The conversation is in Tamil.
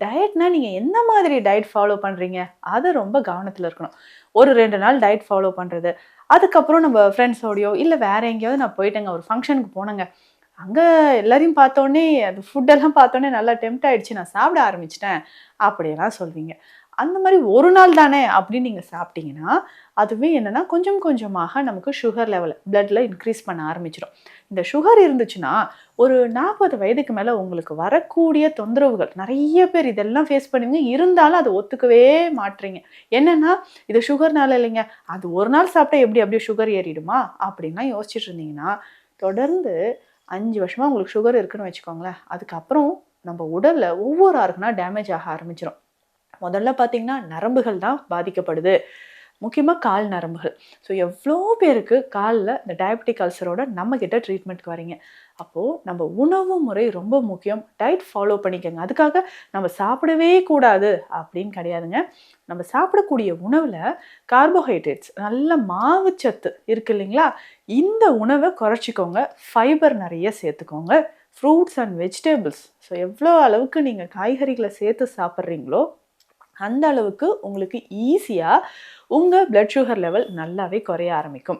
டயட்னா நீங்க என்ன மாதிரி டயட் ஃபாலோ பண்றீங்க? அது ரொம்ப கவனத்துல இருக்கணும். ஒரு 2 நாள் டயட் ஃபாலோ பண்றது. அதுக்கப்புறம் நம்ம ஃப்ரெண்ட்ஸோடயோ, இல்ல வேற எங்கேயாவது நான் போயிட்டேங்க, ஒரு ஃபங்ஷனுக்கு போனேங்க. அங்க எல்லாரையும் பார்த்தோனே, அது ஃபுட்டெல்லாம் பார்த்தோனே நல்லா டெம்ப்ட் ஆயிடுச்சு. நான் சாப்பிட ஆரம்பிச்சுட்டேன். அப்படியெல்லாம் சொல்வீங்க. அந்த மாரி ஒரு நாள் தானே அப்படின்னு நீங்க சாப்பிட்டீங்கன்னா, அதுவே என்னன்னா கொஞ்சம் கொஞ்சமாக நமக்கு சுகர் லெவல பிளட்ல இன்கிரீஸ் பண்ண ஆரம்பிச்சுரும். இந்த சுகர் இருந்துச்சுன்னா, ஒரு 40 வயதுக்கு மேல உங்களுக்கு வரக்கூடிய தொந்தரவுகள் நெறைய பேர் இதெல்லாம் ஃபேஸ் பண்ணுவீங்க. இருந்தாலும் அத ஒத்துக்கவே மாட்றீங்க. என்னன்னா, இது சுகர்னால இல்லைங்க. அது ஒரு நாள் சாப்பிட்டா எப்படி அப்படியே சுகர் ஏறிடுமா? அப்படின்லாம் யோசிச்சுட்டு இருந்தீங்கன்னா, தொடர்ந்து 5 வருஷமா உங்களுக்கு சுகர் இருக்குன்னு வச்சுக்கோங்களேன். அதுக்கப்புறம் நம்ம உடல்ல ஒவ்வொரு ஆர்கனா டேமேஜ் ஆக ஆரம்பிச்சுரும். முதல்ல பார்த்தீங்கன்னா, நரம்புகள் தான் பாதிக்கப்படுது. முக்கியமா கால் நரம்புகள். ஸோ எவ்ளோ பேருக்கு கால்ல இந்த டயபெட்டிக் அல்சரோட நம்ம கிட்ட ட்ரீட்மெண்ட்க்கு வரீங்க. அப்போ நம்ம உணவு முறை ரொம்ப முக்கியம். டயட் ஃபாலோ பண்ணிக்கங்க. அதுக்காக நம்ம சாப்பிடவே கூடாது அப்படின்னு கிடையாதுங்க. நம்ம சாப்பிடக்கூடிய உணவுல கார்போஹைட்ரேட்ஸ் நல்ல மாவுச்சத்து இருக்கு இல்லைங்களா? இந்த உணவ குறைச்சுக்கோங்க. ஃபைபர் நெறைய சேர்த்துக்கோங்க. Fruits and vegetables. ஸோ எவ்வளோ அளவுக்கு நீங்க காய்கறிகள சேர்த்து சாப்பிடுறீங்களோ, அந்த அளவுக்கு உங்களுக்கு ஈஸியா உங்க பிளட் சுகர் லெவல் நல்லாவே குறைய ஆரம்பிக்கும்.